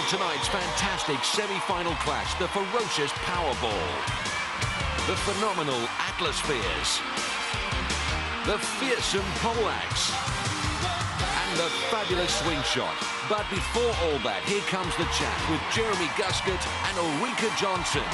tonight's fantastic semi-final clash, the ferocious Powerball, the phenomenal Atlaspheres, the fearsome poleaxe, and the fabulous Swingshot. But before all that, here comes the chat with Jeremy Guscott and Ulrika Johnson.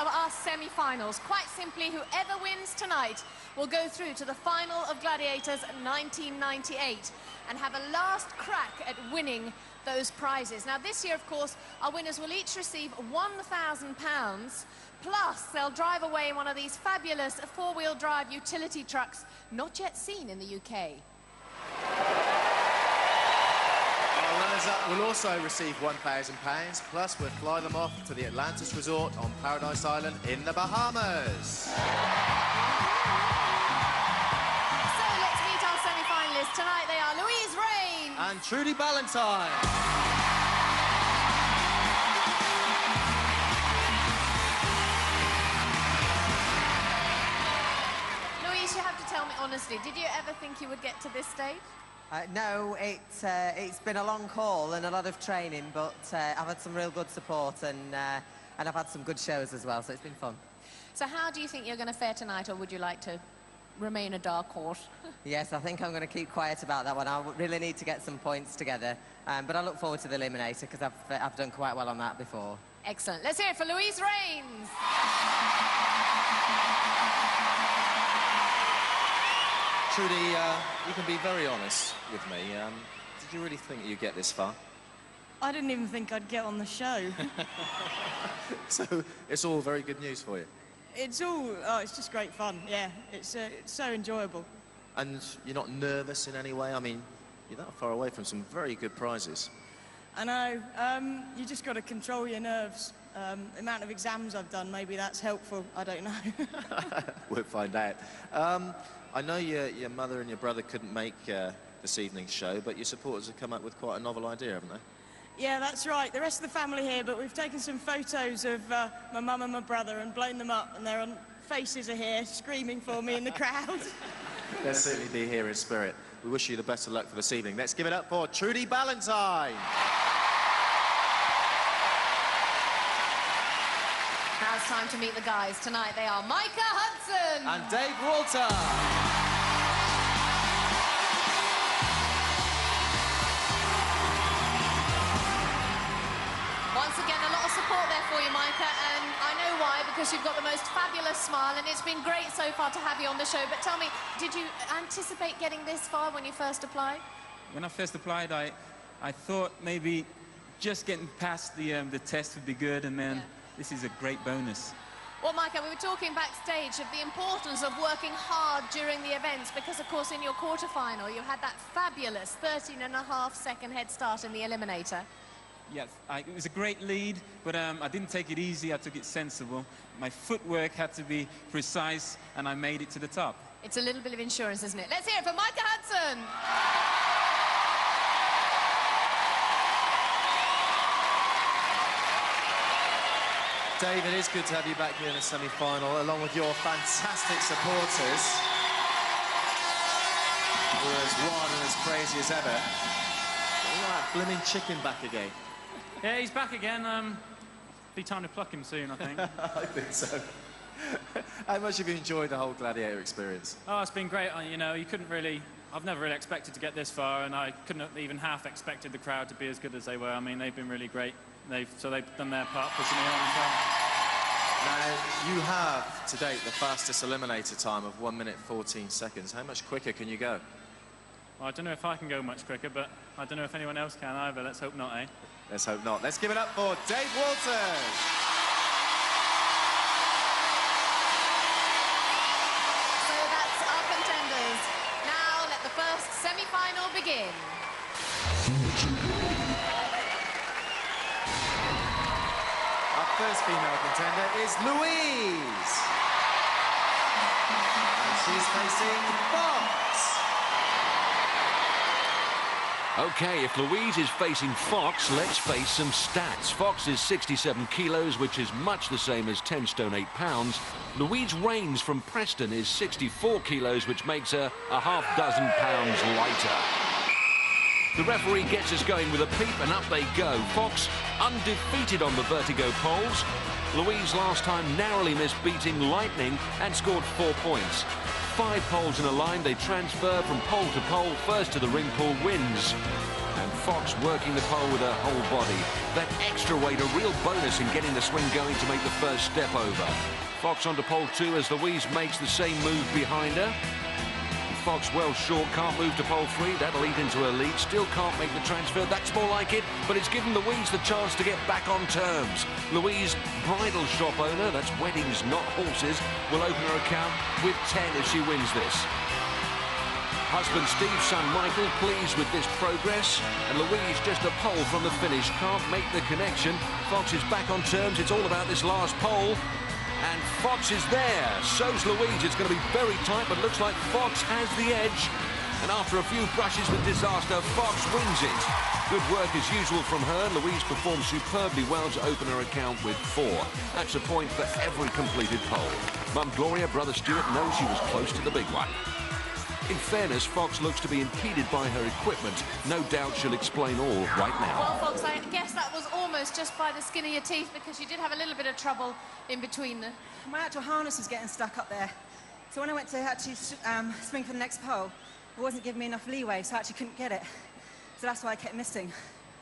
Of our semi-finals. Quite simply, whoever wins tonight will go through to the final of Gladiators 1998 and have a last crack at winning those prizes. Now, this year, of course, our winners will each receive £1,000, plus they'll drive away in one of these fabulous four-wheel drive utility trucks not yet seen in the UK. Our runners-up will also receive £1,000, plus we'll fly them off to the Atlantis Resort on Paradise Island in the Bahamas. So let's meet our semi-finalists. Tonight they are Louise and Trudy Ballantine. Louise, you have to tell me honestly, did you ever think you would get to this stage? No, it's been a long haul and a lot of training, but I've had some real good support and I've had some good shows as well, so it's been fun. So how do you think you're going to fare tonight, or would you like to remain a dark horse? Yes, I think I'm going to keep quiet about that one. I really need to get some points together, but I look forward to the Eliminator because I've done quite well on that before. Excellent. Let's hear it for Louise Rains. Trudy, you can be very honest with me. Did you really think you'd get this far? I didn't even think I'd get on the show. So it's all very good news for you? It's just great fun, yeah. It's so enjoyable. And you're not nervous in any way? I mean, you're that far away from some very good prizes. I know. You just got to control your nerves. The amount of exams I've done, maybe that's helpful. I don't know. We'll find out. I know your mother and your brother couldn't make this evening's show, but your supporters have come up with quite a novel idea, haven't they? Yeah, that's right. The rest of the family here, but we've taken some photos of my mum and my brother and blown them up, and their faces are here screaming for me in the crowd. They'll certainly be here in spirit. We wish you the best of luck for this evening. Let's give it up for Trudy Ballantine. Now it's time to meet the guys. Tonight they are Micah, Hudson and Dave Walter. Once again, a lot of support there for you, Micah, and I know why, because you've got the most fabulous smile, and it's been great so far to have you on the show. But tell me, did you anticipate getting this far when you first applied? When I first applied, I thought maybe just getting past the test would be good, and then this is a great bonus. Well, Micah, we were talking backstage of the importance of working hard during the events, because, of course, in your quarterfinal, you had that fabulous 13.5-second head start in the Eliminator. Yes, it was a great lead, but I didn't take it easy. I took it sensible. My footwork had to be precise, and I made it to the top. It's a little bit of insurance, isn't it? Let's hear it for Micah Hudson. Dave, it is good to have you back here in the semi-final, along with your fantastic supporters, who are as wild and as crazy as ever. That blimmin' chicken back again. Yeah, he's back again. Be time to pluck him soon, I think. I think so. How much have you enjoyed the whole Gladiator experience? Oh, it's been great. You know, you couldn't really... I've never really expected to get this far, and I couldn't have even half expected the crowd to be as good as they were. I mean, they've been really great. So they've done their part, pushing me on as well. Now, you have, to date, the fastest Eliminator time of 1 minute 14 seconds. How much quicker can you go? Well, I don't know if I can go much quicker, but I don't know if anyone else can either. Let's hope not, eh? Let's hope not. Let's give it up for Dave Walters. So that's our contenders. Now let the first semi-final begin. Our first female contender is Louise. And she's facing Fox. Okay, if Louise is facing Fox, let's face some stats. Fox is 67 kilos, which is much the same as 10 stone 8 pounds. Louise Rains from Preston is 64 kilos, which makes her a half dozen pounds lighter. The referee gets us going with a peep, and up they go. Fox undefeated on the Vertigo polls. Louise last time narrowly missed beating Lightning and scored 4 points. 5 poles in a line, they transfer from pole to pole. First to the ring pool wins. And Fox working the pole with her whole body. That extra weight, a real bonus in getting the swing going to make the first step over. Fox onto pole 2 as Louise makes the same move behind her. Fox well short, can't move to pole 3. That'll eat into her lead. Still can't make the transfer. That's more like it, but it's given Louise the chance to get back on terms. Louise, bridal shop owner, that's weddings, not horses, will open her account with 10 if she wins this. Husband Steve, son Michael, pleased with this progress. And Louise just a pole from the finish. Can't make the connection. Fox is back on terms. It's all about this last pole. And Fox is there. So's Louise. It's going to be very tight, but looks like Fox has the edge. And after a few brushes with disaster, Fox wins it. Good work as usual from her. Louise performed superbly well to open her account with 4. That's a point for every completed pole. Mum Gloria, brother Stuart knows she was close to the big one. In fairness, Fox looks to be impeded by her equipment. No doubt she'll explain all right now. Well, Fox, I guess that was almost just by the skin of your teeth, because you did have a little bit of trouble in between them. My actual harness was getting stuck up there. So when I went to actually swing for the next pole, it wasn't giving me enough leeway, so I actually couldn't get it. So that's why I kept missing.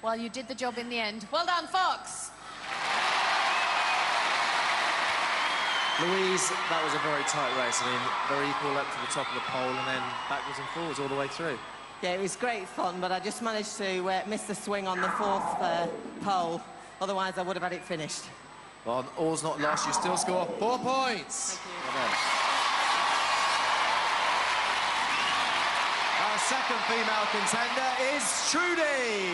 Well, you did the job in the end. Well done, Fox. Louise, that was a very tight race. I mean, very equal up to the top of the pole and then backwards and forwards all the way through. Yeah, it was great fun, but I just managed to miss the swing on the 4th pole. Otherwise, I would have had it finished. Well, all's not lost. You still score 4 points. Thank you. Well done. Our second female contender is Trudy.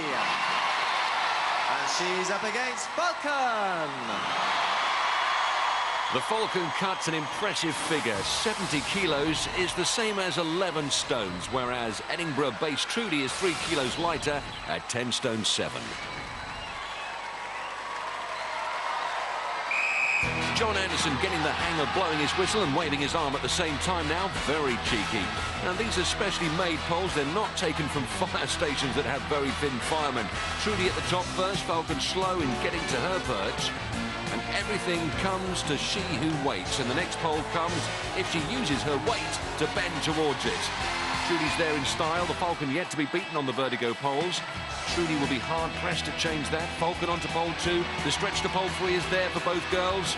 And she's up against Vulcan. The Falcon cuts an impressive figure. 70 kilos is the same as 11 stones, whereas Edinburgh-based Trudy is 3 kilos lighter at 10 stone 7. John Anderson getting the hang of blowing his whistle and waving his arm at the same time now. Very cheeky. Now, these are specially made poles. They're not taken from fire stations that have very thin firemen. Trudy at the top first. Falcon slow in getting to her perch. And everything comes to she who waits. And the next pole comes if she uses her weight to bend towards it. Trudy's there in style. The Falcon yet to be beaten on the Vertigo poles. Trudy will be hard-pressed to change that. Falcon onto pole 2. The stretch to pole 3 is there for both girls.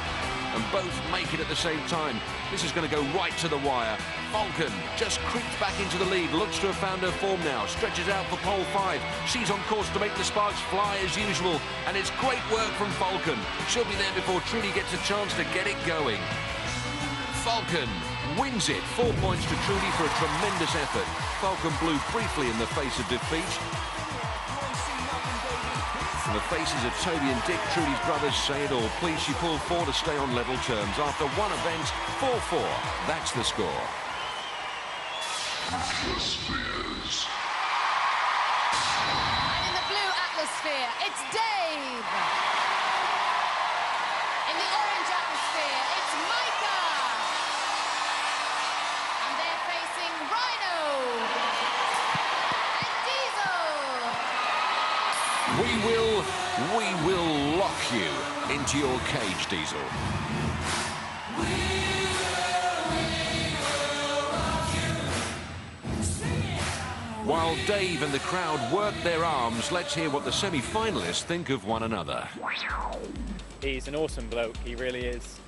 And both make it at the same time. This is going to go right to the wire. Falcon just creeps back into the lead. Looks to have found her form now. Stretches out for pole 5. She's on course to make the sparks fly as usual. And it's great work from Falcon. She'll be there before Trudy gets a chance to get it going. Falcon wins it. 4 points to Trudy for a tremendous effort. Falcon blew briefly in the face of defeat. And the faces of Toby and Dick, Trudy's brothers, say it all. Please, she pulled 4 to stay on level terms. After one event, 4-4. That's the score. Atlaspheres. And in the blue Atlasphere, it's Dave. In the orange Atlasphere, it's Micah. And they're facing Rhino. And Diesel. We will lock you into your cage, Diesel. While Dave and the crowd work their arms, let's hear what the semi-finalists think of one another. He's an awesome bloke, he really is.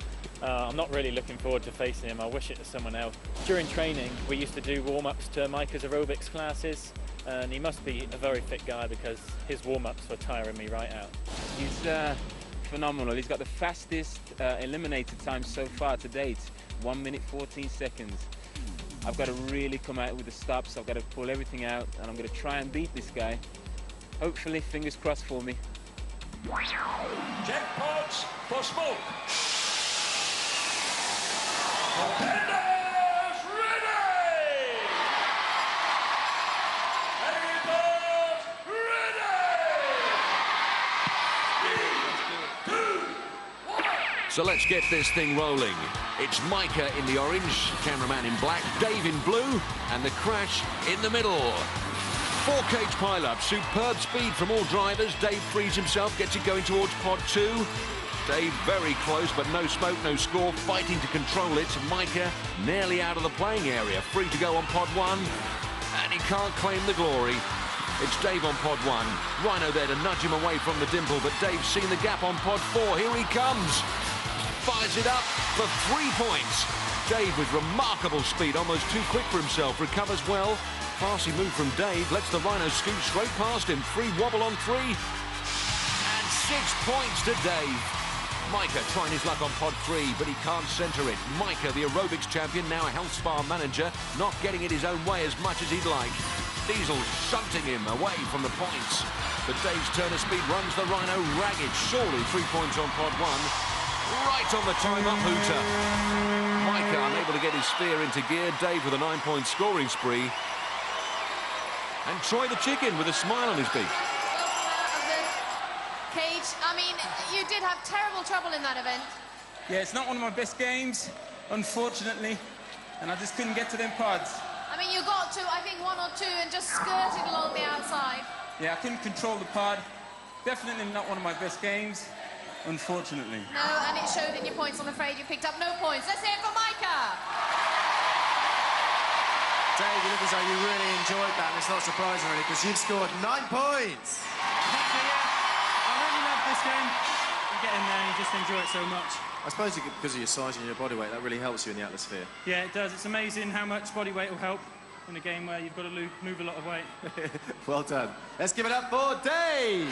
I'm not really looking forward to facing him. I wish it was someone else. During training, we used to do warm-ups to Micah's aerobics classes, and he must be a very fit guy because his warm-ups were tiring me right out. He's phenomenal. He's got the fastest eliminator time so far to date, 1 minute 14 seconds. I've got to really come out with the stops. I've got to pull everything out, and I'm going to try and beat this guy. Hopefully, fingers crossed for me. Jackpots for smoke. Contenders ready! Editors So let's get this thing rolling. It's Micah in the orange, cameraman in black, Dave in blue, and the crash in the middle. 4-cage pile-up, superb speed from all drivers. Dave frees himself, gets it going towards pod 2. Dave very close, but no smoke, no score, fighting to control it. Micah nearly out of the playing area, free to go on pod 1, and he can't claim the glory. It's Dave on pod 1. Rhino there to nudge him away from the dimple, but Dave's seen the gap on pod 4. Here he comes. Fires it up for 3 points. Dave with remarkable speed, almost too quick for himself, recovers well. Classy move from Dave, lets the Rhino scoot straight past him. Free wobble on 3. And 6 points to Dave. Micah trying his luck on pod 3, but he can't centre it. Micah, the aerobics champion, now a health spa manager, not getting it his own way as much as he'd like. Diesel shunting him away from the points. But Dave's turn of speed runs the Rhino ragged. Surely 3 points on pod 1. Right on the time-up hooter. Micah unable to get his sphere into gear. Dave with a 9-point scoring spree. And Troy the chicken with a smile on his beak. Cage, I mean, you did have terrible trouble in that event. Yeah, it's not one of my best games, unfortunately, and I just couldn't get to them pods. I mean, you got to, I think, 1 or 2 and just skirted along the outside. Yeah, I couldn't control the pod. Definitely not one of my best games, unfortunately. No, and it showed in your points. I'm afraid you picked up no points. Let's hear it for Micah. Dave, you look as though you really enjoyed that, and it's not surprising, really, because you've scored 9 points. I really love this game. You get in there and you just enjoy it so much. I suppose because of your size and your body weight, that really helps you in the Atlasphere. Yeah, it does. It's amazing how much body weight will help in a game where you've got to move a lot of weight. Well done. Let's give it up for Dave.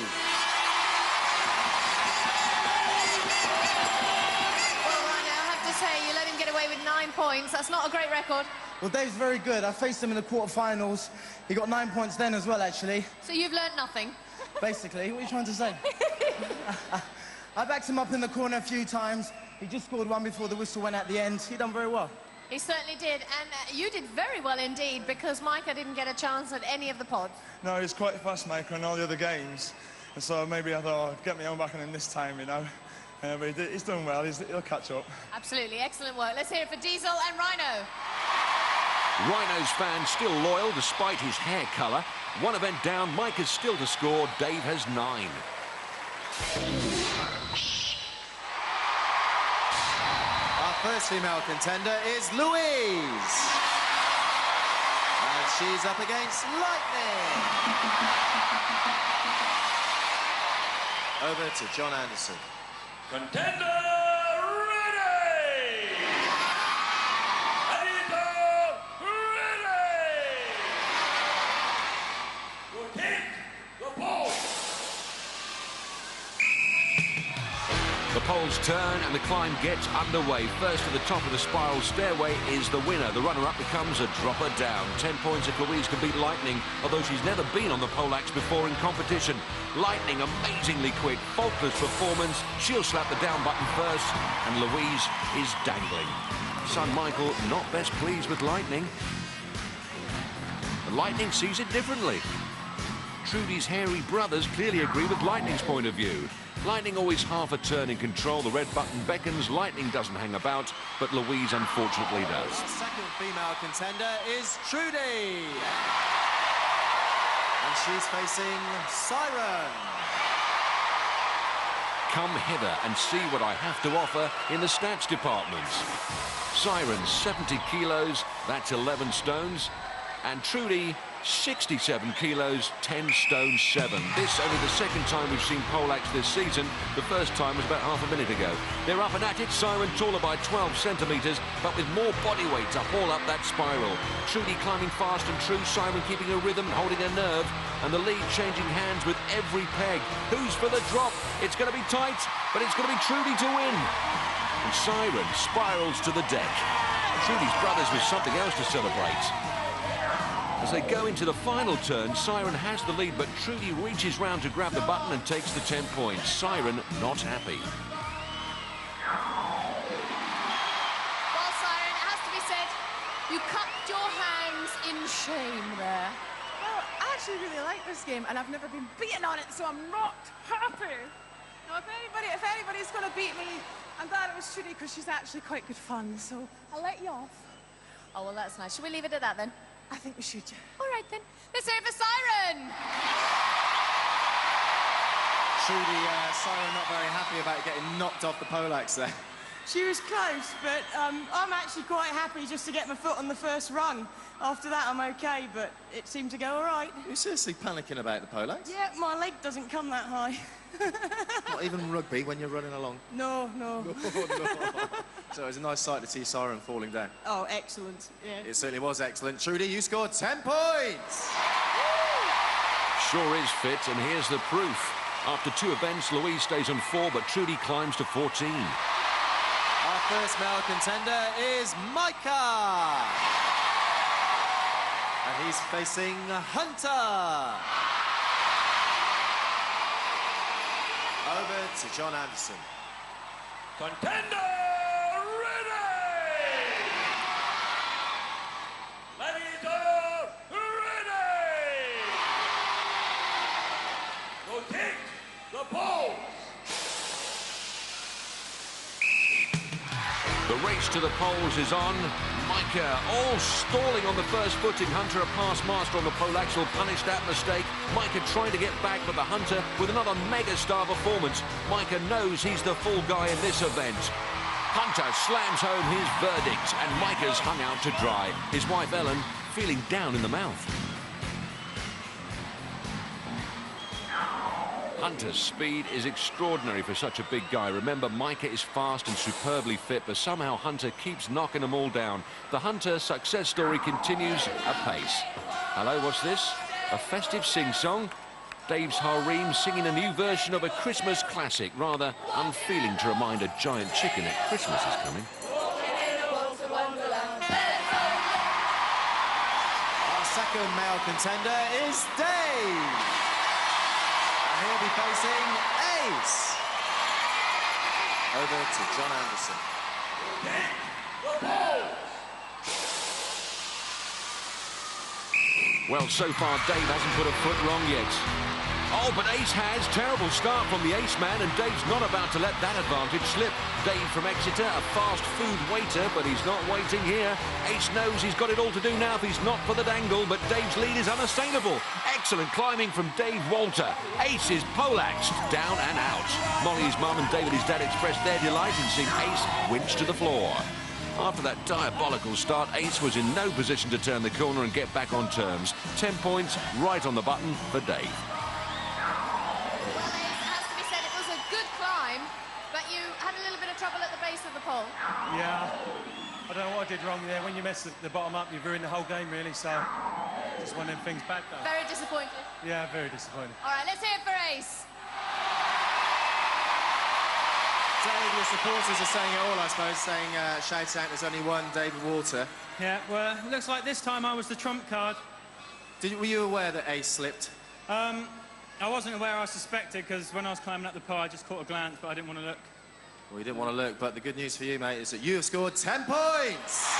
Well, Rhino, I have to say, you let him get away with 9 points. That's not a great record. Well, Dave's very good. I faced him in the quarterfinals. He got 9 points then as well, actually. So you've learned nothing? Basically. What are you trying to say? I backed him up in the corner a few times. He just scored 1 before the whistle went at the end. He done very well. He certainly did, and you did very well indeed, because Micah didn't get a chance at any of the pods. No, he's quite fast, Micah, in all the other games. And so maybe I thought, I'll get my own back on him this time, you know. But he's done well. He'll catch up. Absolutely, excellent work. Let's hear it for Diesel and Rhino. Rhino's fan still loyal despite his hair colour. 1 event down, Micah's still to score. Dave has 9. Our first female contender is Louise. And she's up against Lightning. Over to John Anderson. Contender ready! Editor ready! We'll take the pole. The poles turn and the climb gets underway. First to the top of the spiral stairway is the winner. The runner-up becomes a dropper down. 10 points if Louise can beat Lightning, although she's never been on the pole axe before in competition. Lightning amazingly quick, faultless performance. She'll slap the down button first, and Louise is dangling. Son Michael not best pleased with Lightning. The Lightning sees it differently. Trudy's hairy brothers clearly agree with Lightning's point of view. Lightning always half a turn in control. The red button beckons. Lightning doesn't hang about, but Louise unfortunately does. Our second female contender is Trudy. And she's facing Siren. Come hither and see what I have to offer in the stats department. Siren, 70 kilos, that's 11 stones. And Trudy, 67 kilos, 10 stone 7. This only the second time we've seen poleaxe this season. The first time was about half a minute ago. They're up and at it. Siren taller by 12 centimetres, but with more body weight to haul up that spiral. Trudy climbing fast and true. Siren keeping her rhythm, holding her nerve, and the lead changing hands with every peg. Who's for the drop? It's going to be tight, but it's going to be Trudy to win. And Siren spirals to the deck. Trudy's brothers with something else to celebrate. As they go into the final turn, Siren has the lead, but Trudy reaches round to grab the button and takes the 10 points. Siren not happy. Well, Siren, it has to be said, you cupped your hands in shame there. Well, I actually really like this game, and I've never been beaten on it, so I'm not happy. Now, if anybody's going to beat me, I'm glad it was Trudy because she's actually quite good fun, so I'll let you off. Oh, well, that's nice. Should we leave it at that, then? I think we should, yeah. All right, then. Let's hear it for Siren! Trudy, Siren not very happy about getting knocked off the poleaxe there. She was close, but I'm actually quite happy just to get my foot on the first rung. After that, I'm okay, but it seemed to go all right. You're seriously panicking about the poleaxe? Yeah, my leg doesn't come that high. Not even rugby when you're running along? No, no. No. So it was a nice sight to see Siren falling down. Oh, excellent, yeah. It certainly was excellent. Trudy, you scored 10 points! Sure is fit, and here's the proof. After 2 events, Louise stays on 4, but Trudy climbs to 14. Our first male contender is Micah! And he's facing Hunter! Over to John Anderson. Contender ready! Gladiator ready! Rotate the poles! The race to the poles is on. Micah all stalling on the first footing. Hunter, a past master on the poleaxe, will punish that mistake. Micah trying to get back, but the Hunter with another mega-star performance. Micah knows he's the full guy in this event. Hunter slams home his verdict, and Micah's hung out to dry. His wife Ellen feeling down in the mouth. Hunter's speed is extraordinary for such a big guy. Remember, Micah is fast and superbly fit, but somehow Hunter keeps knocking them all down. The Hunter success story continues apace. Hello, what's this? A festive sing-song? Dave's harem singing a new version of a Christmas classic, rather unfeeling to remind a giant chicken that Christmas is coming. Our second male contender is Dave. And he'll be facing Ace. Over to John Anderson. Well, so far, Dave hasn't put a foot wrong yet. Oh, but Ace has. Terrible start from the Ace man, and Dave's not about to let that advantage slip. Dave from Exeter, a fast food waiter, but he's not waiting here. Ace knows he's got it all to do now if he's not for the dangle, but Dave's lead is unassailable. Excellent climbing from Dave Walter. Ace is poleaxed, down and out. Molly's mum and David, his dad, expressed their delight in seeing Ace winch to the floor. After that diabolical start, Ace was in no position to turn the corner and get back on terms. 10 points, right on the button for Dave. Trouble at the base of the pole. Yeah, I don't know what I did wrong there. When you mess the bottom up, you've ruined the whole game, really, so just one of them things back though. Very disappointed. Yeah, very disappointed. All right, let's hear it for Ace. Dave, your supporters are saying it all, I suppose, saying, shouting out there's only one David Walter. Yeah, well, it looks like this time I was the trump card. Were you aware that Ace slipped? I wasn't aware. I suspected, because when I was climbing up the pole, I just caught a glance, but I didn't want to look. Well, you didn't want to look, but the good news for you, mate, is that you have scored 10 points!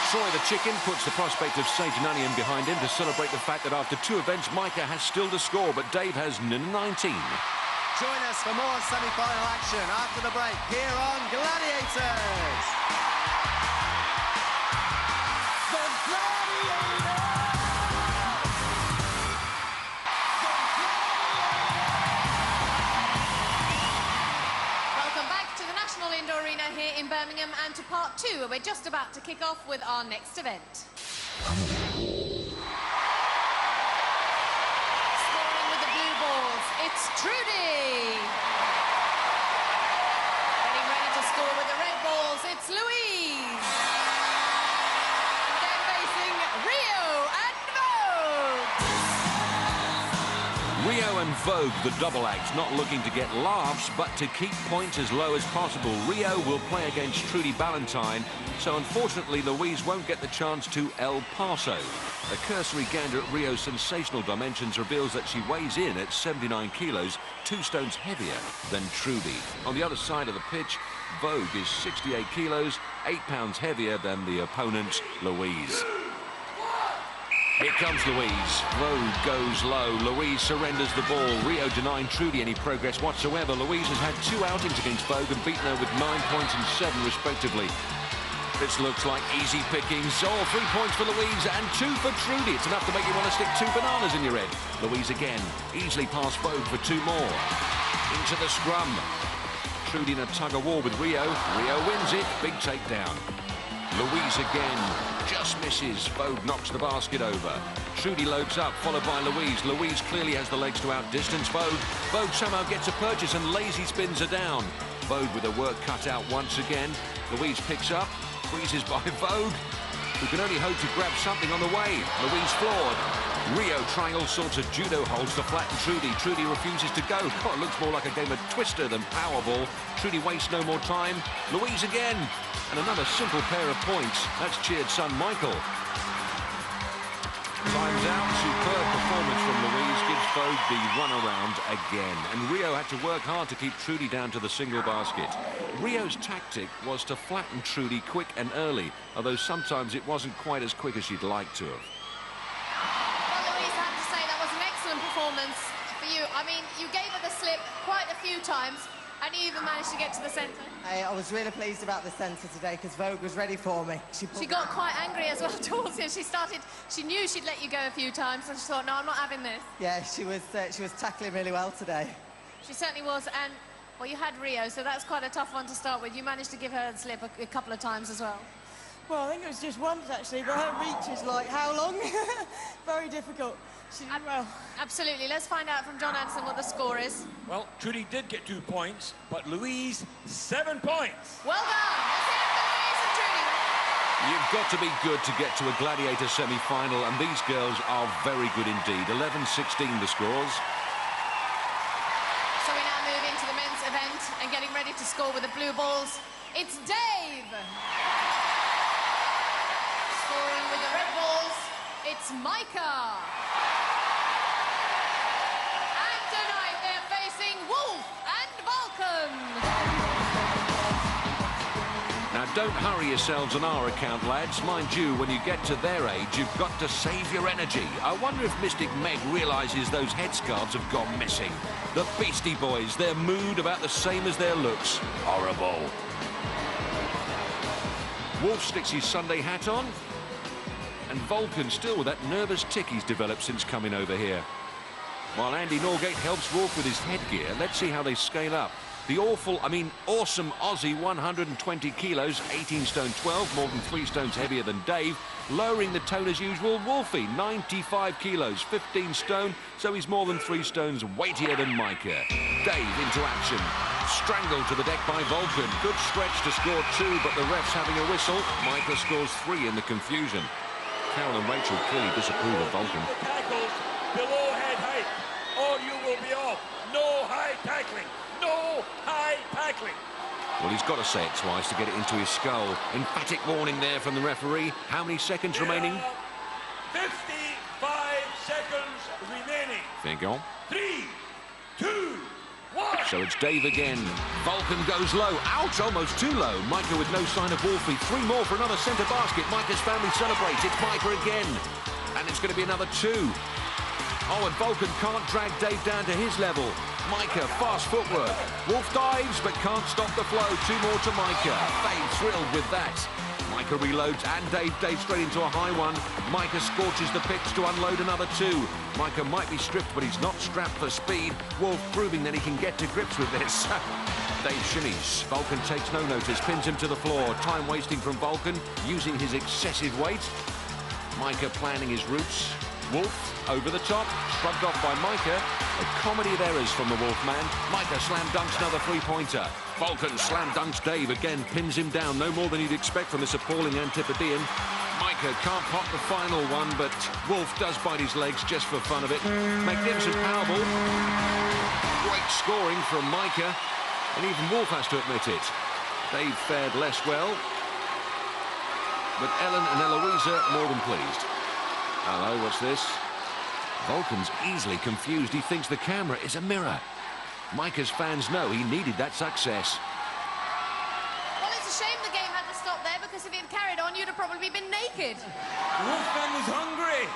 Troy the Chicken puts the prospect of St. Nanian behind him to celebrate the fact that after 2 events, Micah has still to score, but Dave has 19. Join us for more semi-final action after the break here on Gladiators! The Gladiators! Indoor Arena here in Birmingham, and to part 2, where we're just about to kick off with our next event. Scoring with the blue balls, it's Trudy. Getting ready to score with the red balls, it's Louise. And then facing Rio and Vouge. Rio and Vouge, the double act, not looking to get laughs, but to keep points as low as possible. Rio will play against Trudy Ballantine, so unfortunately Louise won't get the chance to El Paso. A cursory gander at Rio's sensational dimensions reveals that she weighs in at 79 kilos, 2 stones heavier than Trudy. On the other side of the pitch, Vouge is 68 kilos, 8 pounds heavier than the opponent, Louise. Here comes Louise. Vouge goes low. Louise surrenders the ball. Rio denying Trudy any progress whatsoever. Louise has had 2 outings against Vouge and beaten her with 9 points and 7 respectively. This looks like easy pickings. Oh, 3 points for Louise and 2 for Trudy. It's enough to make you want to stick 2 bananas in your head. Louise again, easily past Vouge for 2 more. Into the scrum. Trudy in a tug-of-war with Rio. Rio wins it. Big takedown. Louise again, just misses. Vouge knocks the basket over. Trudy loads up, followed by Louise. Louise clearly has the legs to outdistance Vouge. Vouge somehow gets a purchase and lazy spins her down. Vouge with her work cut out once again. Louise picks up, squeezes by Vouge, who can only hope to grab something on the way. Louise floored. Rio trying all sorts of judo holds to flatten Trudy. Trudy refuses to go. God, it looks more like a game of Twister than Powerball. Trudy wastes no more time. Louise again. And another simple pair of points. That's cheered son Michael. Time's out. Superb performance from Louise. Gives Vouge the runaround again. And Rio had to work hard to keep Trudy down to the single basket. Rio's tactic was to flatten Trudy quick and early, although sometimes it wasn't quite as quick as she'd like to have. Performance for you. I mean, you gave her the slip quite a few times, and you even managed to get to the centre. I was really pleased about the centre today because Vouge was ready for me. She got quite angry as well towards you. She knew she'd let you go a few times, and she thought, no, I'm not having this. Yeah, she was tackling really well today. She certainly was, and well, you had Rio, so that's quite a tough one to start with. You managed to give her the slip a couple of times as well. Well, I think it was just once actually, but her reach is like how long? Very difficult. She did well. Absolutely. Let's find out from John Anderson what the score is. Well, Trudy did get 2 points, but Louise, 7 points. Well done. Let's hear it for Louise and Trudy. You've got to be good to get to a Gladiator semi-final, and these girls are very good indeed. 11-16 the scores. So we now move into the men's event and getting ready to score with the blue balls. It's Dave. Scoring with the red balls, it's Micah. Now, don't hurry yourselves on our account, lads. Mind you, when you get to their age, you've got to save your energy. I wonder if Mystic Meg realises those headscarves have gone missing. The Beastie Boys, their mood about the same as their looks. Horrible. Wolf sticks his Sunday hat on. And Vulcan still with that nervous tick he's developed since coming over here. While Andy Norgate helps Wolf with his headgear, let's see how they scale up. The awesome Aussie, 120 kilos, 18 stone 12, more than 3 stones heavier than Dave. Lowering the tone as usual, Wolfie, 95 kilos, 15 stone, so he's more than 3 stones weightier than Micah. Dave into action. Strangled to the deck by Vulcan. Good stretch to score 2, but the ref's having a whistle. Micah scores 3 in the confusion. Carol and Rachel clearly disapprove of Vulcan. Tackles below head height, or you will be off. No high tackling. No high tackling. Well, he's got to say it twice to get it into his skull. Emphatic warning there from the referee. How many seconds remaining? 55 seconds remaining. Think on. 3, 2, 1. So it's Dave again. Vulcan goes low. Ouch, almost too low. Micah with no sign of Wolfie. 3 more for another centre basket. Micah's family celebrates. It's Micah again. And it's going to be another 2. Oh, and Vulcan can't drag Dave down to his level. Micah, fast footwork. Wolf dives, but can't stop the flow. 2 more to Micah. Dave thrilled with that. Micah reloads, and Dave straight into a high one. Micah scorches the pitch to unload another 2. Micah might be stripped, but he's not strapped for speed. Wolf proving that he can get to grips with this. Dave shimmies. Vulcan takes no notice, pins him to the floor. Time wasting from Vulcan, using his excessive weight. Micah planning his routes. Wolf over the top, shrugged off by Micah. A comedy of errors from the Wolfman. Micah slam dunks another 3-pointer. Vulcan slam dunks Dave again, pins him down. No more than you'd expect from this appalling Antipodean. Micah can't pop the final one, but Wolf does bite his legs just for fun of it. Magnificent Powerball. Great scoring from Micah, and even Wolf has to admit it. Dave fared less well, but Ellen and Eloisa more than pleased. Hello, what's this? Vulcan's easily confused. He thinks the camera is a mirror. Micah's fans know he needed that success. Well, it's a a shame the game had to stop there, because if it had carried on, you'd have probably been naked. Wolfman was hungry.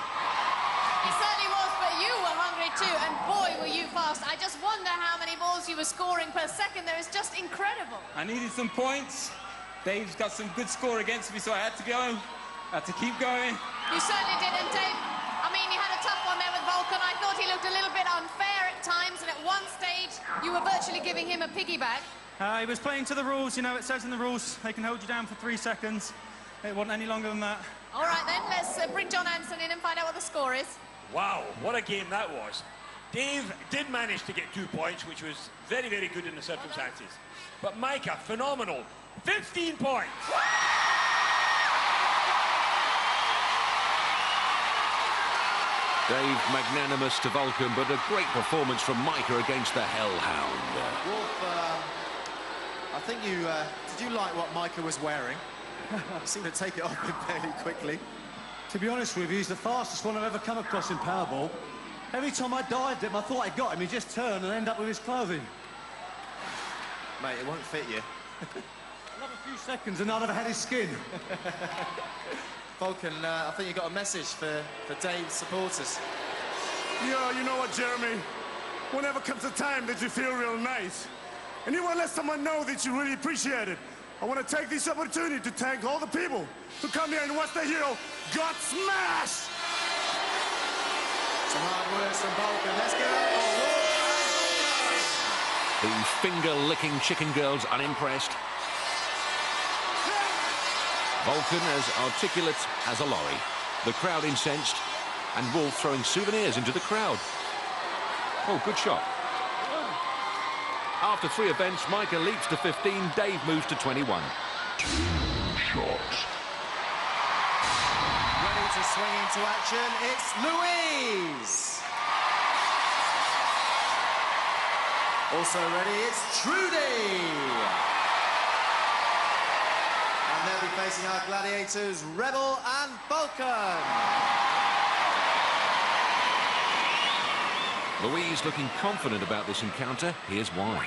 He certainly was, but you were hungry too, and boy, were you fast. I just wonder how many balls you were scoring per second there. It's just incredible. I needed some points. Dave's got some good score against me, so I had to go. I had to keep going. You certainly did, and Dave, I mean, you had a tough one there with Vulcan. I thought he looked a little bit unfair at times, and at one stage, you were virtually giving him a piggyback. He was playing to the rules. You know, it says in the rules they can hold you down for 3 seconds. It wasn't any longer than that. All right, then, let's bring John Anderson in and find out what the score is. Wow, what a game that was. Dave did manage to get 2 points, which was very, very good in the circumstances. But Micah, phenomenal. 15 points. Dave magnanimous to Vulcan, but a great performance from Micah against the Hellhound. Wolf, I think you... did you like what Micah was wearing? You seemed to take it off him fairly quickly. To be honest with you, he's the fastest one I've ever come across in Powerball. Every time I dived him, I thought I got him. He just turned and ended up with his clothing. Mate, it won't fit you. Another few seconds and I'd have had his skin. Falcon, I think you got a message for Dave's supporters. Yeah, you know what, Jeremy? Whenever comes a time that you feel real nice, and you want to let someone know that you really appreciate it, I want to take this opportunity to thank all the people who come here and watch the hero got smashed! Some hard words from Vulcan. Let's get up. The finger-licking chicken girls unimpressed. Vulcan as articulate as a lorry. The crowd incensed, and Wolf throwing souvenirs into the crowd. Oh, good shot. After 3 events, Micah leaps to 15, Dave moves to 21. 2 shots. Ready to swing into action, it's Louise! Also ready, it's Trudy! And they'll be facing our Gladiators, Rebel and Vulcan! Louise looking confident about this encounter. Here's why.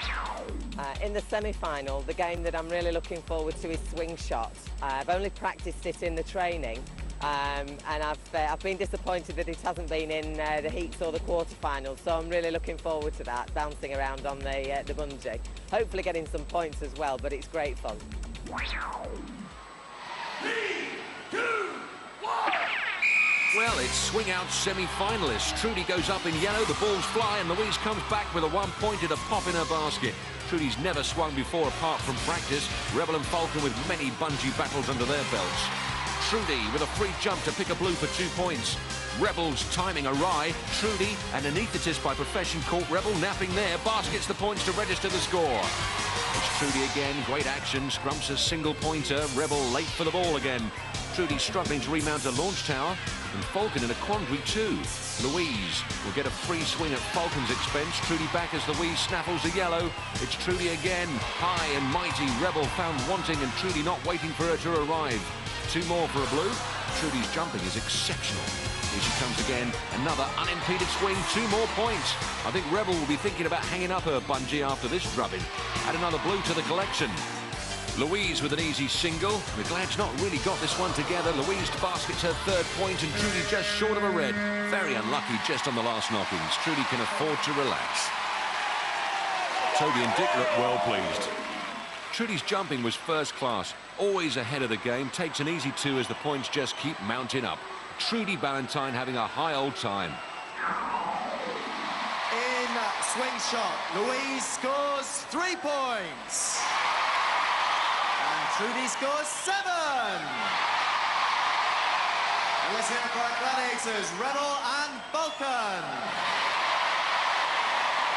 In the semi-final, the game that I'm really looking forward to is Swingshot. I've only practiced it in the training, and I've been disappointed that it hasn't been in the heats or the quarterfinals, so I'm really looking forward to that, bouncing around on the bungee. Hopefully getting some points as well, but it's great fun. 3, 2, 1. Well, it's swing-out semi-finalists. Trudy goes up in yellow, the balls fly, and Louise comes back with a one-pointed, a pop in her basket. Trudy's never swung before apart from practice. Rebel and Falcon with many bungee battles under their belts. Trudy with a free jump to pick a blue for 2 points. Rebel's timing awry. Trudy, an anaesthetist by profession, caught Rebel napping there. Baskets the points to register the score. It's Trudy again, great action, scrumps a single-pointer. Rebel late for the ball again. Trudy struggling to remount a launch tower, and Falcon in a quandary too. Louise will get a free swing at Falcon's expense. Trudy back as Louise snaffles the yellow. It's Trudy again, high and mighty. Rebel found wanting, and Trudy not waiting for her to arrive. 2 more for a blue. Trudy's jumping is exceptional. Here she comes again, another unimpeded swing, 2 more points. I think Rebel will be thinking about hanging up her bungee after this drubbing. Add another blue to the collection. Louise with an easy single. The Glad's not really got this one together. Louise baskets her 3rd point, and Trudy just short of a red. Very unlucky just on the last knockings. Trudy can afford to relax. Toby and Dick look well pleased. Trudy's jumping was first class, always ahead of the game, takes an easy 2 as the points just keep mounting up. Trudy Ballantine having a high old time. In Swingshot, Louise scores 3 points. And Trudy scores 7. And let's hear it for our Gladiators, Rebel and Vulcan.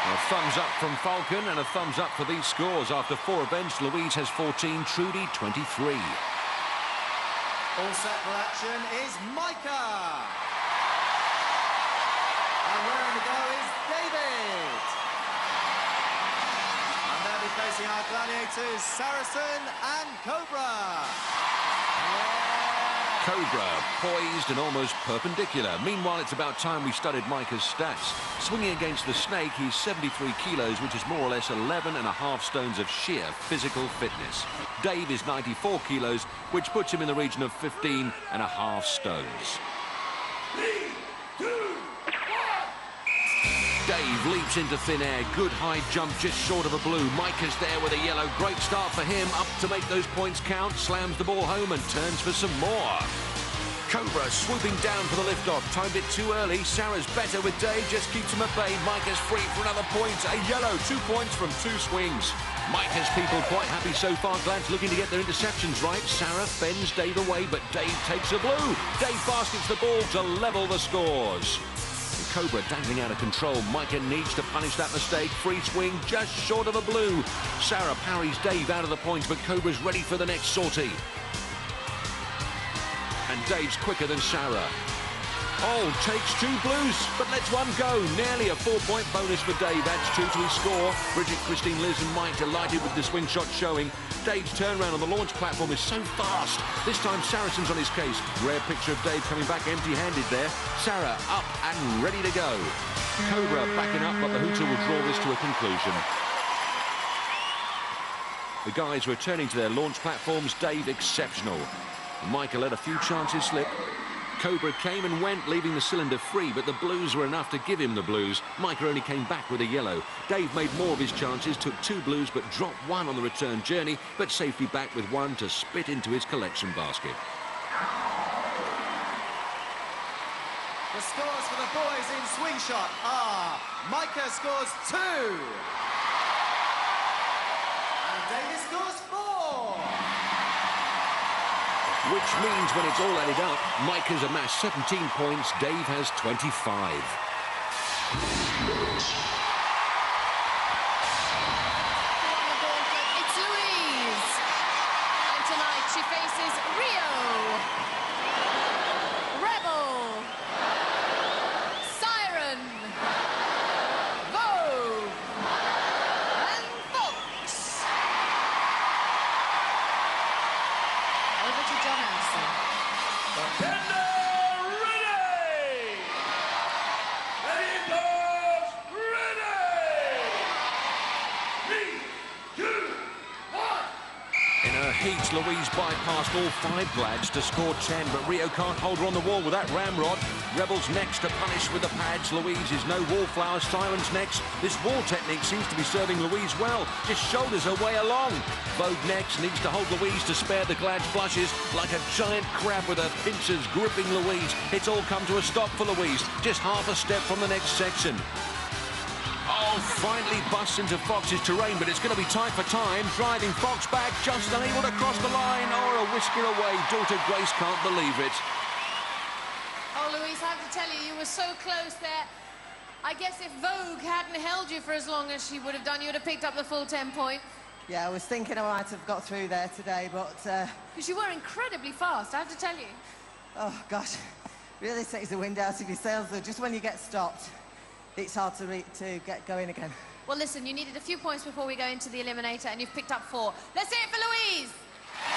A thumbs up from Falcon and a thumbs up for these scores. After 4 events, Louise has 14, Trudy 23. All set for action is Micah. And raring to go is David. And they'll be facing our Gladiators, Saracen and Cobra. Cobra, poised and almost perpendicular. Meanwhile, it's about time we studied Micah's stats. Swinging against the snake, he's 73 kilos, which is more or less 11.5 stones of sheer physical fitness. Dave is 94 kilos, which puts him in the region of 15.5 stones. Dave leaps into thin air. Good high jump, just short of a blue. Micah's there with a yellow. Great start for him. Up to make those points count. Slams the ball home and turns for some more. Cobra swooping down for the liftoff. Timed it too early. Sarah's better with Dave. Just keeps him at bay. Micah's free for another point. A yellow. 2 points from 2 swings. Micah's people quite happy so far. Glad's looking to get their interceptions right. Sarah fends Dave away, but Dave takes a blue. Dave baskets the ball to level the scores. Cobra dangling out of control. Micah needs to punish that mistake. Free swing just short of a blue. Sarah parries Dave out of the points, but Cobra's ready for the next sortie. And Dave's quicker than Sarah. Oh, takes 2 blues, but lets 1 go. Nearly a 4-point bonus for Dave. Adds 2 to his score. Bridget, Christine, Liz and Mike delighted with the swing shot showing. Dave's turnaround on the launch platform is so fast. This time Saracen's on his case. Rare picture of Dave coming back empty-handed there. Sarah up and ready to go. Cobra backing up, but the hooter will draw this to a conclusion. The guys returning to their launch platforms. Dave exceptional. Micah let a few chances slip. Cobra came and went, leaving the cylinder free, but the blues were enough to give him the blues. Micah only came back with a yellow. Dave made more of his chances, took 2 blues, but dropped 1 on the return journey, but safely back with 1 to spit into his collection basket. The scores for the boys in Swingshot are Micah scores 2. And David scores 4. Which means when it's all added up, Micah's amassed 17 points, Dave has 25. It's Louise. And tonight she faces Rio, Rebel, Siren, Vouge, and Fox. Over to John Anderson. Contender ready! Gladiators ready! 3, 2, 1! In her heat, Louise bypassed all 5 Glads to score 10, but Rio can't hold her on the wall with that ramrod. Rebel's next to punish with the pads. Louise is no wallflower. Siren's next. This wall technique seems to be serving Louise well. Just shoulders her way along. Vouge next needs to hold Louise to spare the Glad's flushes. Like a giant crab with her pincers gripping Louise. It's all come to a stop for Louise. Just half a step from the next section. Oh, finally busts into Fox's terrain, but it's going to be tight for time. Driving Fox back, just unable to cross the line, or a whisker away. Daughter Grace can't believe it. Oh, Louise, I have to tell you, you were so close there. I guess if Vouge hadn't held you for as long as she would have done, you would have picked up the full 10 points. Yeah, I was thinking I might have got through there today, but... Because you were incredibly fast, I have to tell you. Oh, gosh. Really takes the wind out of your sails, though. Just when you get stopped, it's hard to get going again. Well, listen, you needed a few points before we go into the Eliminator, and you've picked up 4. Let's hear it for Louise!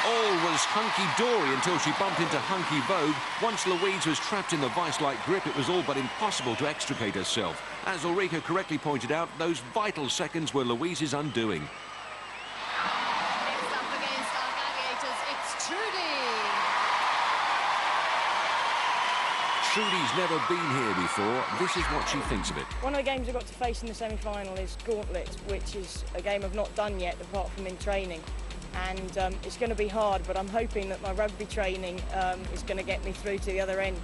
All was hunky-dory until she bumped into hunky Vouge. Once Louise was trapped in the vice-like grip, it was all but impossible to extricate herself. As Ulrika correctly pointed out, those vital seconds were Louise's undoing. Next up against our Gladiators, it's Trudy. Trudy's never been here before. This is what she thinks of it. One of the games I've got to face in the semi-final is Gauntlet, which is a game I've not done yet, apart from in training. And it's going to be hard, but I'm hoping that my rugby training is going to get me through to the other end.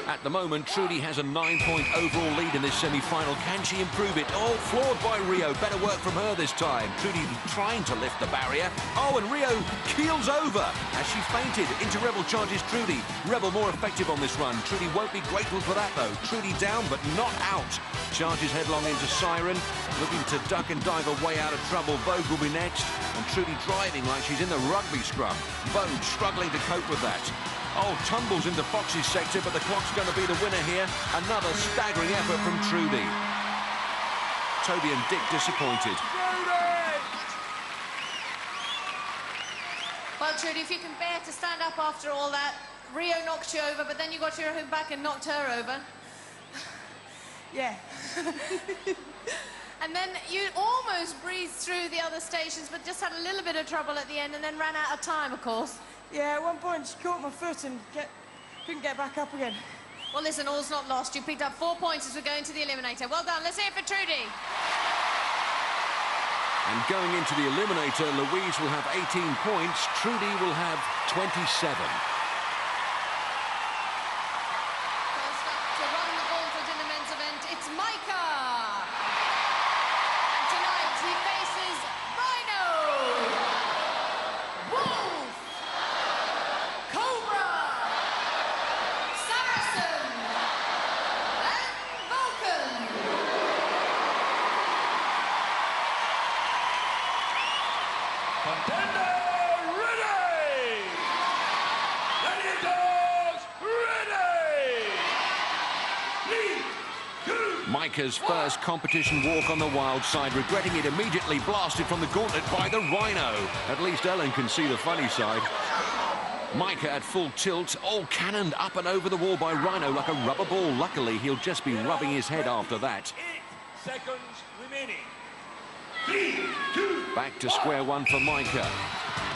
At the moment, Trudy has a 9-point overall lead in this semi-final. Can she improve it? Oh, floored by Rio. Better work from her this time. Trudy trying to lift the barrier. Oh, and Rio keels over as she fainted. Into Rebel charges Trudy. Rebel more effective on this run. Trudy won't be grateful for that, though. Trudy down, but not out. Charges headlong into Siren. Looking to duck and dive away out of trouble. Vouge will be next. And Trudy driving like she's in the rugby scrum. Vouge struggling to cope with that. Oh, tumbles into Fox's sector, but the clock's going to be the winner here. Another staggering effort from Trudy. Toby and Dick disappointed. Well, Trudy, if you can bear to stand up after all that, Rio knocked you over, but then you got your home back and knocked her over. Yeah. And then you almost breezed through the other stations, but just had a little bit of trouble at the end and then ran out of time, of course. Yeah, at one point she caught my foot and couldn't get back up again. Well, listen, all's not lost. You picked up 4 points as we're going to the Eliminator. Well done. Let's hear it for Trudy. And going into the Eliminator, Louise will have 18 points. Trudy will have 27. First up to run the gauntlet in the men's event, it's Micah. And tonight he faces Rhino, Wolf, Cobra, Saracen, and Vulcan. Contender ready! Gladiators ready! Micah's first competition walk on the wild side, regretting it immediately blasted from the gauntlet by the Rhino. At least Ellen can see the funny side. Micah at full tilt, all cannoned up and over the wall by Rhino like a rubber ball. Luckily, he'll just be rubbing his head after that. 8 seconds remaining. 3, 2, Back to square one for Micah.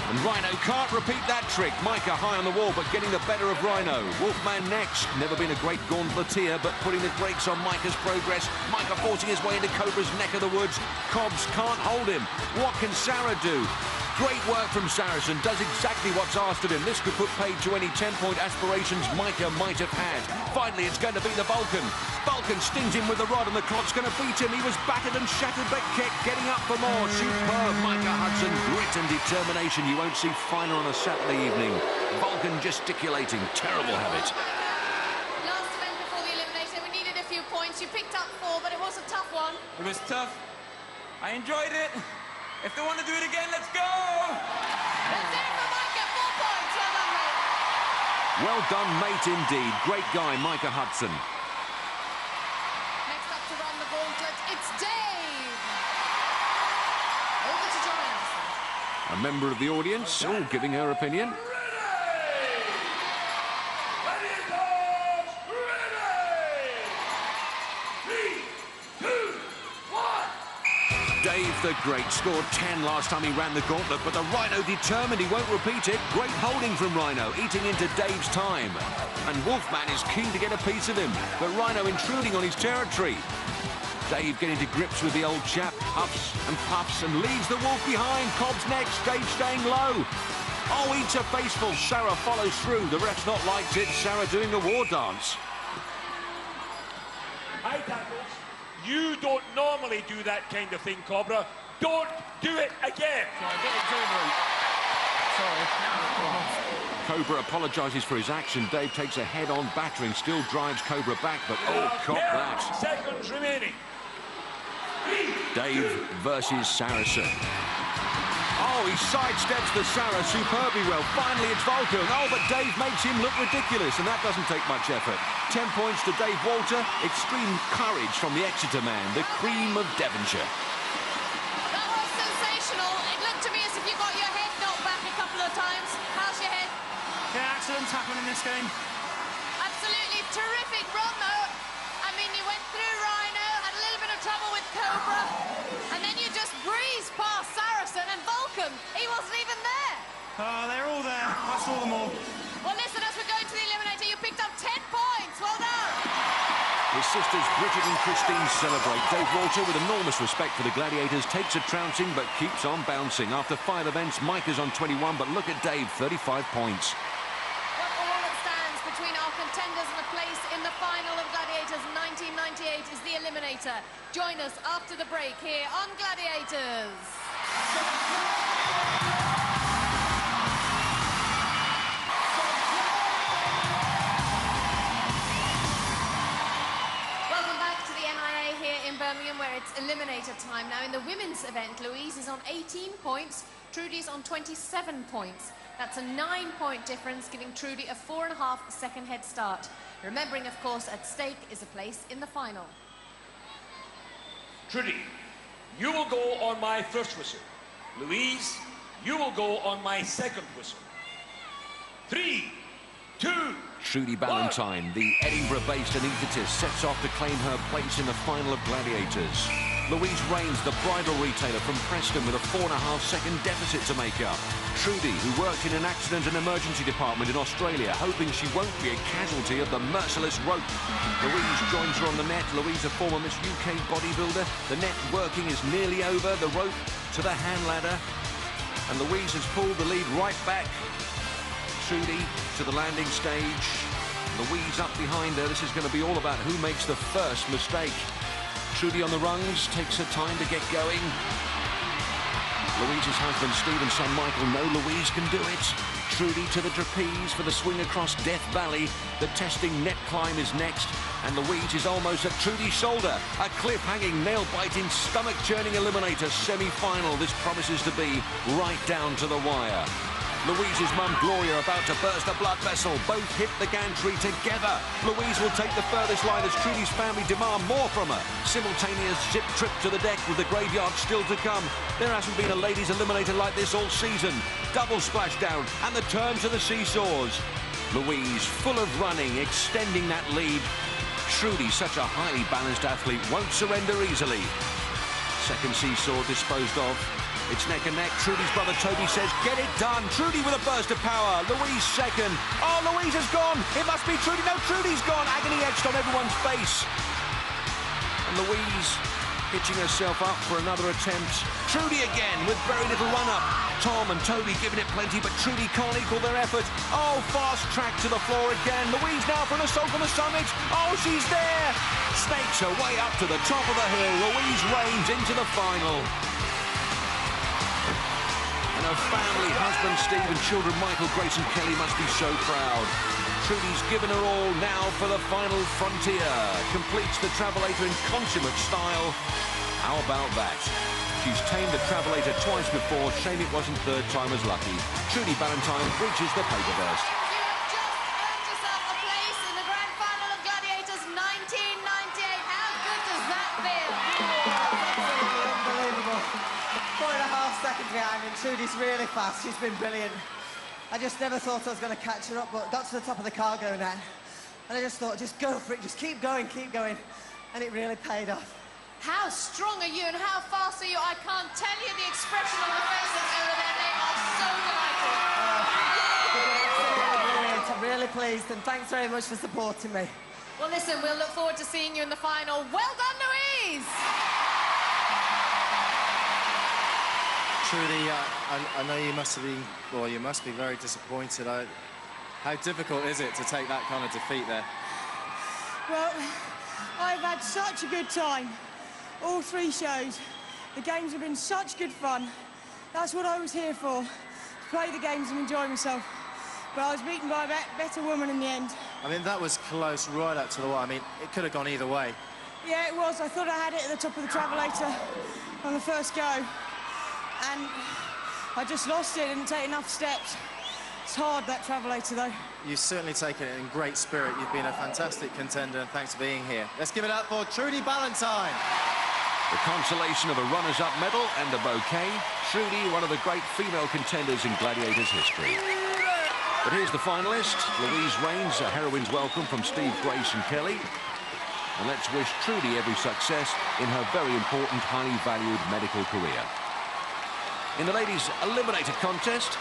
And Rhino can't repeat that trick. Micah high on the wall, but getting the better of Rhino. Wolfman next. Never been a great gauntleteer, but putting the brakes on Micah's progress. Micah forcing his way into Cobra's neck of the woods. Cobbs can't hold him. What can Sarah do? Great work from Saracen. Does exactly what's asked of him. This could put paid to any 10-point aspirations Micah might have had. Finally, it's going to be the Vulcan. Vulcan stings him with the rod and the clock's going to beat him. He was battered and shattered, but kept getting up for more. Superb Micah Hudson. Grit and determination you won't see finer on a Saturday evening. Vulcan gesticulating. Terrible habit. Last event before the Eliminator, we needed a few points. You picked up 4, but it was a tough one. It was tough. I enjoyed it. If they want to do it again, let's go! Let's hear it for Micah. 4 points. Well done, mate. Well done, mate, indeed. Great guy, Micah Hudson. Next up to run the gauntlet, it's Dave. Over to join us. A member of the audience, all giving her opinion. Dave the Great scored 10 last time he ran the gauntlet, but the Rhino determined he won't repeat it. Great holding from Rhino, eating into Dave's time. And Wolfman is keen to get a piece of him, but Rhino intruding on his territory. Dave getting to grips with the old chap, huffs and puffs and leaves the Wolf behind. Cobb's next, Dave staying low. Oh, eats a faceful. Sarah follows through. The ref's not liked it. Sarah doing a war dance. High tackles. You don't normally do that kind of thing, Cobra. Don't do it again. Cobra apologises for his action. Dave takes a head-on battering, still drives Cobra back, but oh, cop that. Seconds remaining. Dave versus Saracen. Oh, he sidesteps the Sarah superbly well. Finally, it's Vulcan. Oh, but Dave makes him look ridiculous, and that doesn't take much effort. 10 points to Dave Walter. Extreme courage from the Exeter man, the cream of Devonshire. That was sensational. It looked to me as if you got your head knocked back a couple of times. How's your head? Yeah, accidents happen in this game. Absolutely terrific run, though. I mean, you went through Rhino, had a little bit of trouble with Cobra, and then you just breezed past Saracen and Vulcan. He wasn't even there. They're all there. I saw them all. Well, listen, as we're going to the Eliminator, you picked up 10 points. Well done. His sisters Bridget and Christine celebrate. Dave Walter, with enormous respect for the Gladiators, takes a trouncing but keeps on bouncing. After 5 events, Micah's on 21, but look at Dave, 35 points. Well, all that stands between our contenders and a place in the final of Gladiators 1998 is the Eliminator. Join us after the break here on Gladiators. Welcome back to the NIA here in Birmingham, where it's Eliminator time. Now, in the women's event, Louise is on 18 points, Trudy's on 27 points. That's a 9-point difference, giving Trudy a 4.5-second head start. Remembering, of course, at stake is a place in the final. Trudy, you will go on my first whistle. Louise, you will go on my second whistle. 3, 2, Trudy Ballantine, the Edinburgh-based anaesthetist, sets off to claim her place in the final of Gladiators. Louise Rains, the bridal retailer from Preston, with a 4.5-second deficit to make up. Trudy, who worked in an accident and emergency department in Australia, hoping she won't be a casualty of the merciless rope. Louise joins her on the net. Louise, a former Miss UK bodybuilder. The net working is nearly over. The rope to the hand ladder. And Louise has pulled the lead right back. Trudy to the landing stage. Louise up behind her. This is going to be all about who makes the first mistake. Trudy on the rungs, takes her time to get going. Louise's husband, Steve, and son Michael know Louise can do it. Trudy to the trapeze for the swing across Death Valley. The testing net climb is next, and Louise is almost at Trudy's shoulder. A cliff-hanging, nail-biting, stomach-churning Eliminator semi-final. This promises to be right down to the wire. Louise's mum, Gloria, about to burst a blood vessel. Both hit the gantry together. Louise will take the furthest line as Trudy's family demand more from her. Simultaneous zip trip to the deck with the graveyard still to come. There hasn't been a ladies' eliminator like this all season. Double splashdown and the turn to the seesaws. Louise, full of running, extending that lead. Trudy, such a highly balanced athlete, won't surrender easily. Second seesaw disposed of. It's neck and neck. Trudy's brother Toby says, get it done. Trudy with a burst of power. Louise second. Oh, Louise has gone. It must be Trudy. No, Trudy's gone. Agony etched on everyone's face. And Louise hitching herself up for another attempt. Trudy again with very little run-up. Tom and Toby giving it plenty, but Trudy can't equal their effort. Oh, fast track to the floor again. Louise now for an assault on the summit. Oh, she's there. Snakes her way up to the top of the hill. Louise Rains into the final. And her family, husband Steve and children Michael, Grace and Kelly must be so proud. Trudy's given her all now for the final frontier. Completes the Travelator in consummate style. How about that? She's tamed the Travelator twice before. Shame it wasn't third time as lucky. Trudy Ballantine breaches the paper burst. You have just earned yourself a place in the grand final of Gladiators 1998. How good does that feel? Unbelievable. 4.5 seconds behind, and Trudy's really fast. She's been brilliant. I just never thought I was going to catch her up, but got to the top of the cargo net, and I just thought, just go for it, just keep going, and it really paid off. How strong are you and how fast are you? I can't tell you the expression on the faces over there. They are so delighted. Brilliant. I'm really pleased, and thanks very much for supporting me. Well, listen, we'll look forward to seeing you in the final. Well done, Louise! Trudy, I know you must be, well, you must be very disappointed. How difficult is it to take that kind of defeat there? Well, I've had such a good time. All 3 shows. The games have been such good fun. That's what I was here for, to play the games and enjoy myself. But I was beaten by a better woman in the end. I mean, that was close right up to the wire. I mean, it could have gone either way. Yeah, it was. I thought I had it at the top of the Travelator on the first go. And I just lost it, didn't take enough steps. It's hard, that Travelator, though. You've certainly taken it in great spirit. You've been a fantastic contender, and thanks for being here. Let's give it up for Trudy Ballantine. The consolation of a runners-up medal and a bouquet. Trudy, one of the great female contenders in Gladiators history. But here's the finalist, Louise Rains, a heroine's welcome from Steve, Grace and Kelly. And let's wish Trudy every success in her very important, highly valued medical career. In the ladies' Eliminator contest,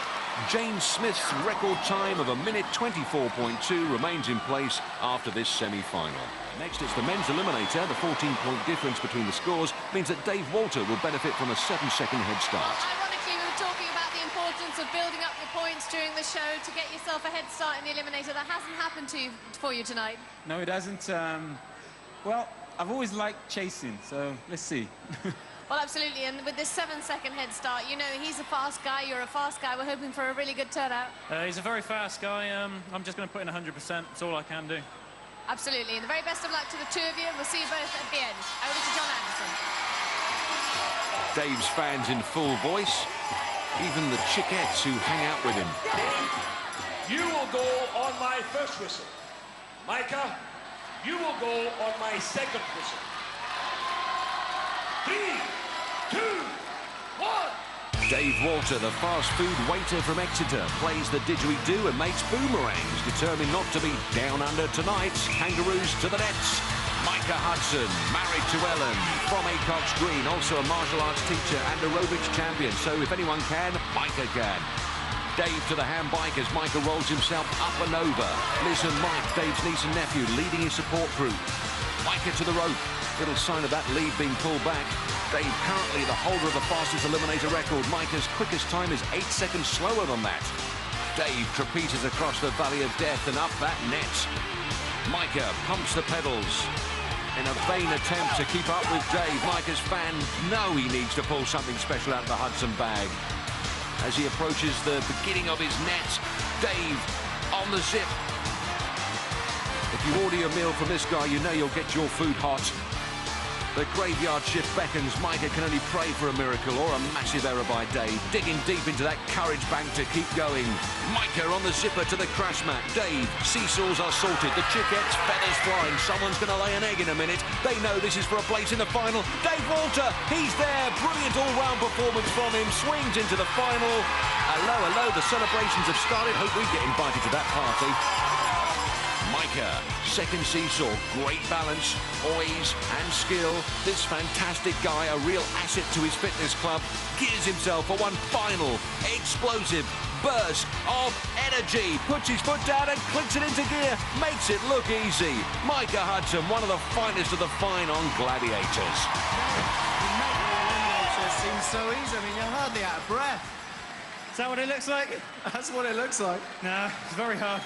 Jane Smith's record time of 1:24.2 remains in place after this semi-final. Next, it's the men's Eliminator. The 14-point difference between the scores means that Dave Walter will benefit from a 7-second head start. Well, ironically, we were talking about the importance of building up your points during the show to get yourself a head start in the Eliminator. That hasn't happened for you tonight. No, it hasn't. Well, I've always liked chasing, so let's see. Well, absolutely, and with this 7-second head start, you know, he's a fast guy, you're a fast guy. We're hoping for a really good turnout. He's a very fast guy. I'm just going to put in 100%. That's all I can do. Absolutely, and the very best of luck to the 2 of you. We'll see you both at the end. Over to John Anderson. Dave's fans in full voice, even the chickettes who hang out with him. You will go on my first whistle. Micah, you will go on my second whistle. 3, 2, 1. Dave Walter, the fast food waiter from Exeter, plays the didgeridoo and makes boomerangs, determined not to be down under tonight. Kangaroos to the nets. Micah Hudson, married to Ellen, from Acox Green, also a martial arts teacher and aerobics champion. So if anyone can, Micah can. Dave to the hand bike as Micah rolls himself up and over. Liz and Mike, Dave's niece and nephew, leading his support group. Micah to the rope. Little sign of that lead being pulled back. Dave currently the holder of the fastest Eliminator record. Micah's quickest time is 8 seconds slower than that. Dave trapezes across the Valley of Death and up that net. Micah pumps the pedals. In a vain attempt to keep up with Dave, Micah's fans know he needs to pull something special out of the Hudson bag. As he approaches the beginning of his net, Dave on the zip. If you order your meal from this guy, you know you'll get your food hot. The graveyard shift beckons. Micah can only pray for a miracle or a massive error by Dave. Digging deep into that courage bank to keep going. Micah on the zipper to the crash mat. Dave, seesaws are sorted. The chickettes, feathers flying. Someone's going to lay an egg in a minute. They know this is for a place in the final. Dave Walter, he's there. Brilliant all-round performance from him. Swings into the final. Hello, hello. The celebrations have started. Hope we get invited to that party. Micah, second seesaw, great balance, poise and skill. This fantastic guy, a real asset to his fitness club, gears himself for one final explosive burst of energy. Puts his foot down and clicks it into gear, makes it look easy. Micah Hudson, one of the finest of the fine on Gladiators. You make the Eliminator seem so easy. I mean, you're hardly out of breath. Is that what it looks like? That's what it looks like. No, it's very hard.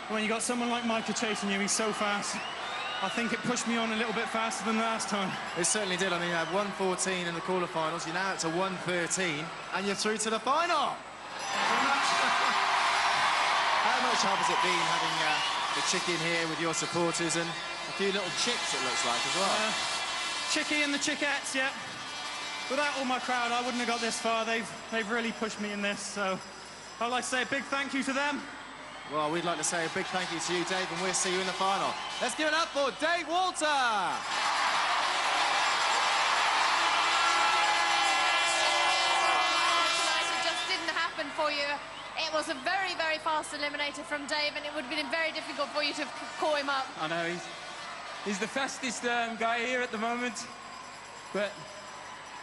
When you got someone like Micah chasing you, he's so fast. I think it pushed me on a little bit faster than last time. It certainly did. I mean, you had 1:14 in the quarterfinals. You're now up to 1:13, and you're through to the final. How much help has it been having the chick in here with your supporters and a few little chicks, it looks like, as well? Chickie and the chickettes, yeah. Without all my crowd, I wouldn't have got this far. They've really pushed me in this, so I'd like to say a big thank you to them. Well, we'd like to say a big thank you to you, Dave, and we'll see you in the final. Let's give it up for Dave Walter! It just didn't happen for you. It was a very, very fast eliminator from Dave, and it would have been very difficult for you to call him up. I know, he's the fastest guy here at the moment, but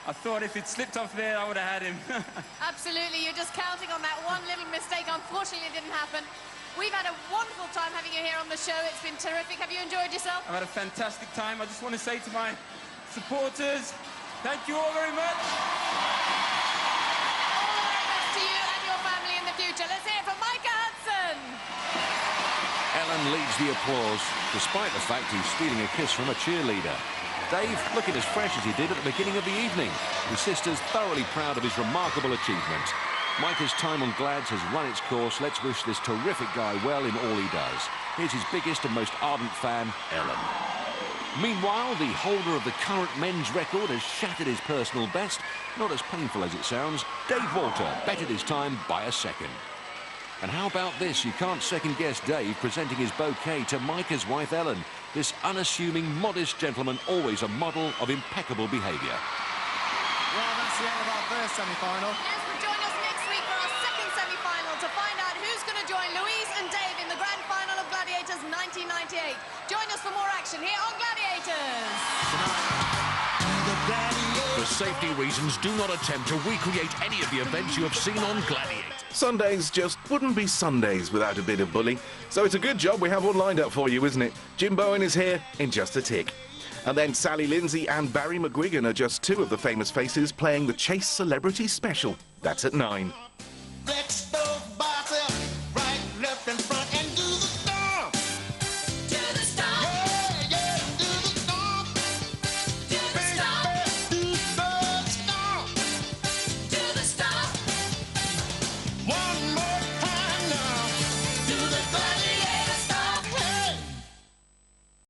I thought if it slipped off there, I would have had him. Absolutely, you're just counting on that one little mistake. Unfortunately, it didn't happen. We've had a wonderful time having you here on the show. It's been terrific. Have you enjoyed yourself? I've had a fantastic time. I just want to say to my supporters, thank you all very much. All the very best to you and your family in the future. Let's hear it from Micah Hudson. Ellen leads the applause, despite the fact he's stealing a kiss from a cheerleader. Dave looking as fresh as he did at the beginning of the evening. His sister's thoroughly proud of his remarkable achievement. Micah's time on Glads has run its course. Let's wish this terrific guy well in all he does. Here's his biggest and most ardent fan, Ellen. Meanwhile, the holder of the current men's record has shattered his personal best. Not as painful as it sounds. Dave Walter bettered his time by a second. And how about this? You can't second-guess Dave presenting his bouquet to Micah's wife, Ellen. This unassuming, modest gentleman, always a model of impeccable behaviour. Well, that's the end of our first semi-final. Yes, but join us next week for our second semi-final to find out who's going to join Louise and Dave in the grand final of Gladiators 1998. Join us for more action here on Gladiators. For safety reasons, do not attempt to recreate any of the events you have seen on Gladiators. Sundays just wouldn't be Sundays without a bit of bullying. So it's a good job we have one lined up for you, isn't it? Jim Bowen is here in just a tick. And then Sally Lindsay and Barry McGuigan are just two of the famous faces playing the Chase Celebrity Special. That's at 9.